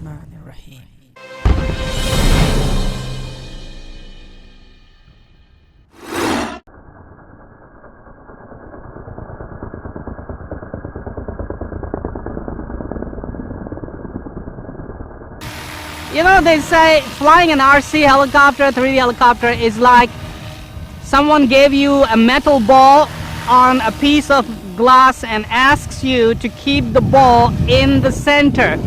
Bismillahirrahmanirrahim. You know, they say flying an RC helicopter, 3D helicopter, is like someone gave you a metal ball on a piece of glass and asks you to keep the ball in the center.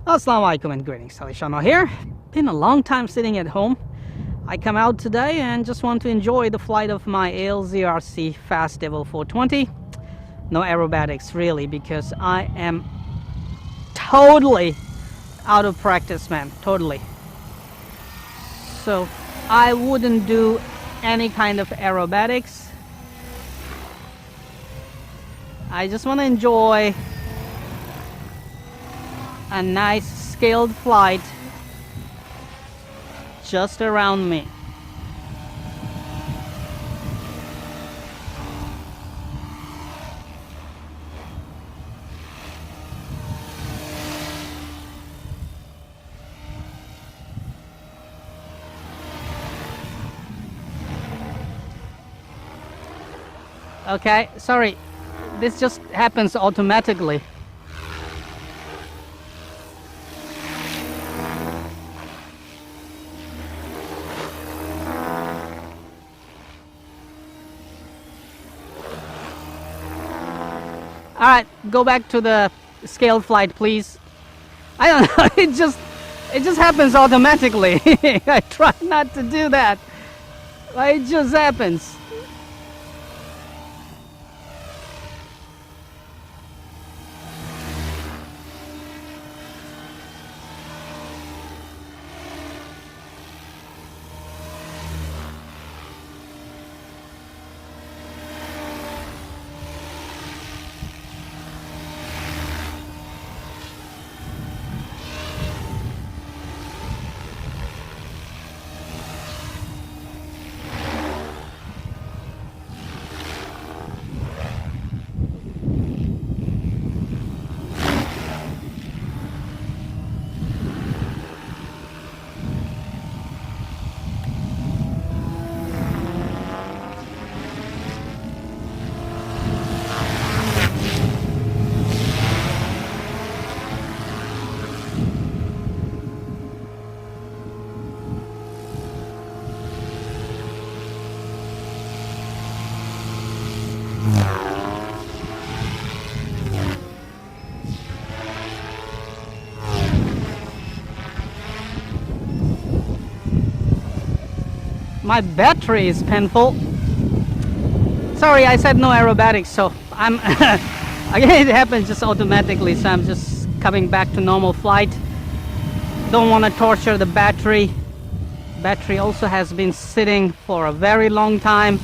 Assalamu alaikum and greetings, Heli here. Been a long time sitting at home. I come out today and just want to enjoy the flight of my ALZRC Fast Devil 420. No aerobatics really, because I am totally out of practice, man, totally. So I wouldn't do any kind of aerobatics. I just want to enjoy a nice scaled flight just around me. Okay, sorry, this just happens automatically. Alright, go back to the scaled flight, please. I don't know, it just happens automatically. I try not to do that, but it just happens. My battery is painful. Sorry, I said no aerobatics, so I'm again, it happens just automatically, so I'm just coming back to normal flight. Don't want to torture the battery. Battery also has been sitting for a very long time.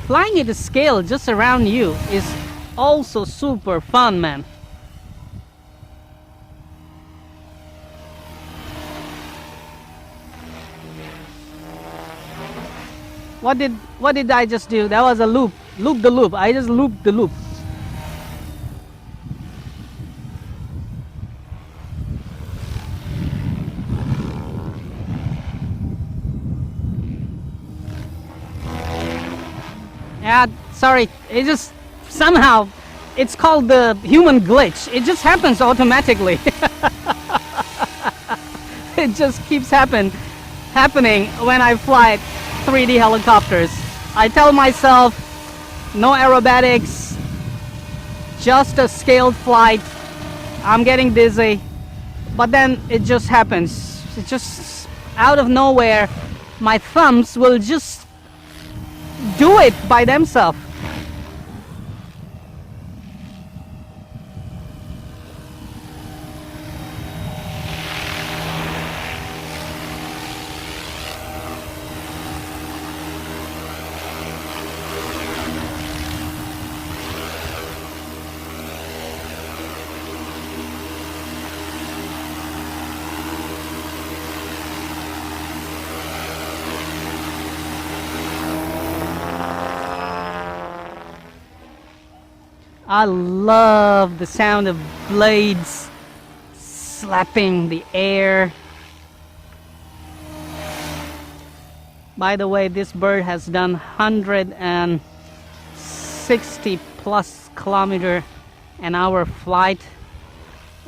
Flying at a scale just around you is also super fun, man. What did I just do? That was a loop. Loop the loop. I just looped the loop. Yeah, sorry. It just somehow, it's called the human glitch. It just happens automatically. It just keeps happening when I fly 3D helicopters. I tell myself no aerobatics, just a scaled flight. I'm getting dizzy, but then it just happens. It just out of nowhere, my thumbs will just do it by themselves. I love the sound of blades slapping the air. By the way, this bird has done 160 plus kilometer an hour flight.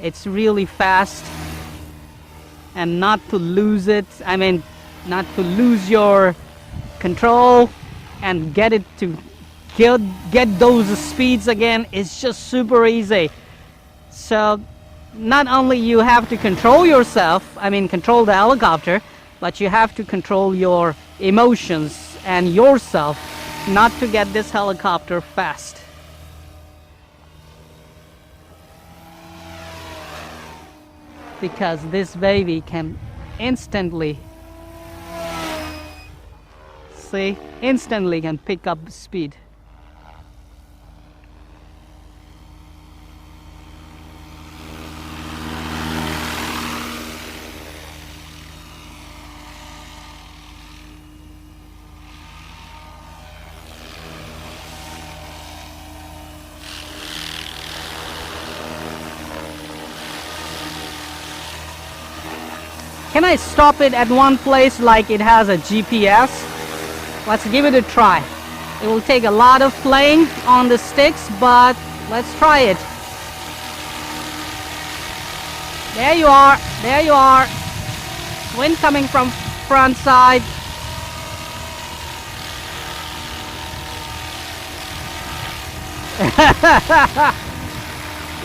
It's really fast, and not to lose it, I mean not to lose your control and get it to get those speeds again is just super easy. So not only you have to control yourself, I mean control the helicopter, but you have to control your emotions and yourself not to get this helicopter fast. Because this baby can instantly can pick up speed. Can I stop it at one place like it has a GPS? Let's give it a try. It will take a lot of playing on the sticks, but let's try it. There you are, there you are. Wind coming from front side.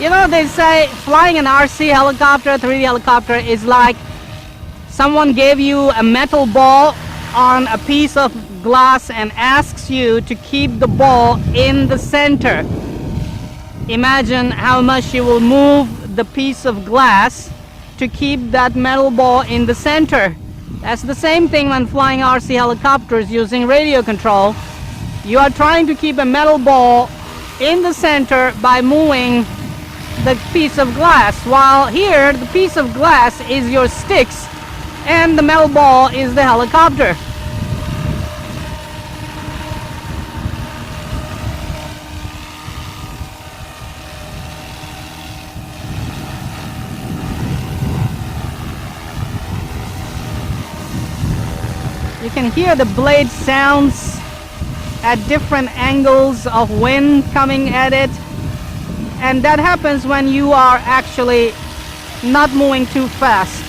You know, they say flying an RC helicopter, 3D helicopter, is like someone gave you a metal ball on a piece of glass and asks you to keep the ball in the center. Imagine how much you will move the piece of glass to keep that metal ball in the center. That's the same thing when flying RC helicopters using radio control. You are trying to keep a metal ball in the center by moving the piece of glass, while here the piece of glass is your sticks and the metal ball is the helicopter. You can hear the blade sounds at different angles of wind coming at it, and that happens when you are actually not moving too fast.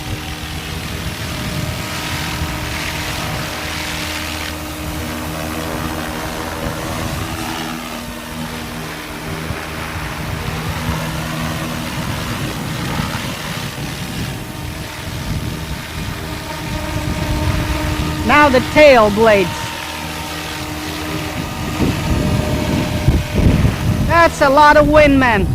Now the tail blades. That's a lot of wind, man.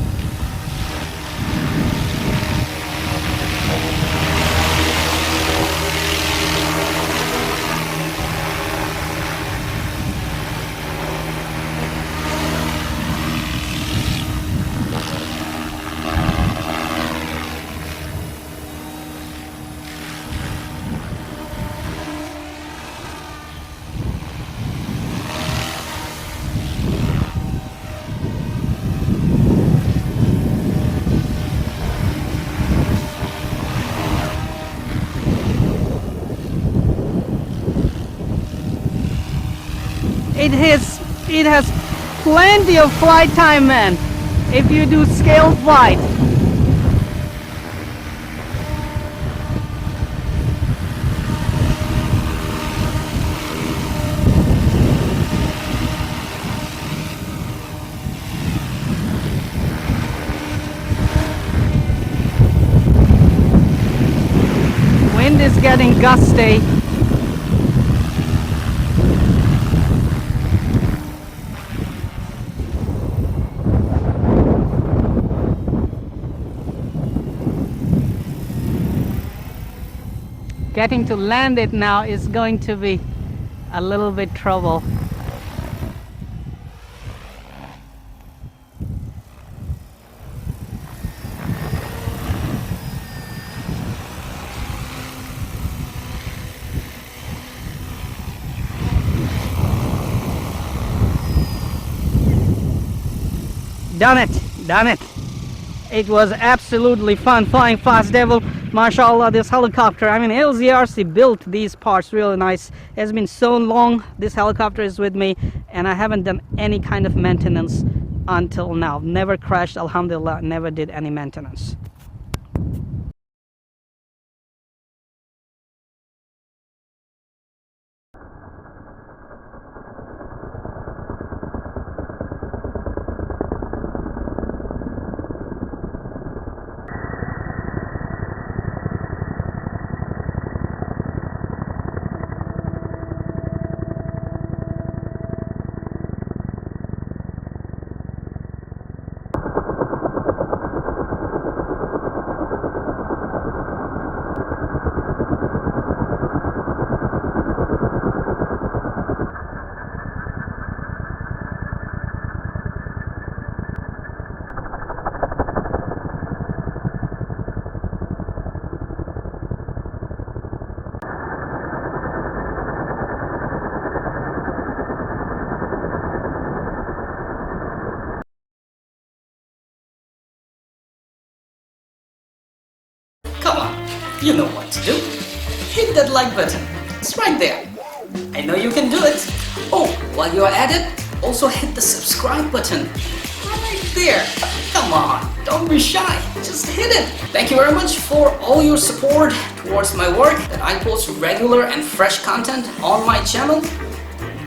It has plenty of flight time, man, if you do scale flight. Wind is getting gusty. Getting to land it now is going to be a little bit trouble. Done it, done it. It was absolutely fun flying Fast Devil. MashaAllah, this helicopter, I mean, ALZRC built these parts really nice. It's been so long this helicopter is with me, and I haven't done any kind of maintenance until now. Never crashed, alhamdulillah, never did any maintenance. Come on, you know what to do. Hit that like button. It's right there. I know you can do it. Oh, while you're at it, also hit the subscribe button. Right there. Come on, don't be shy. Just hit it. Thank you very much for all your support towards my work, that I post regular and fresh content on my channel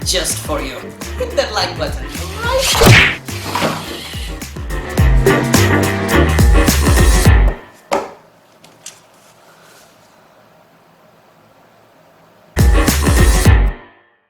just for you. Hit that like button right there.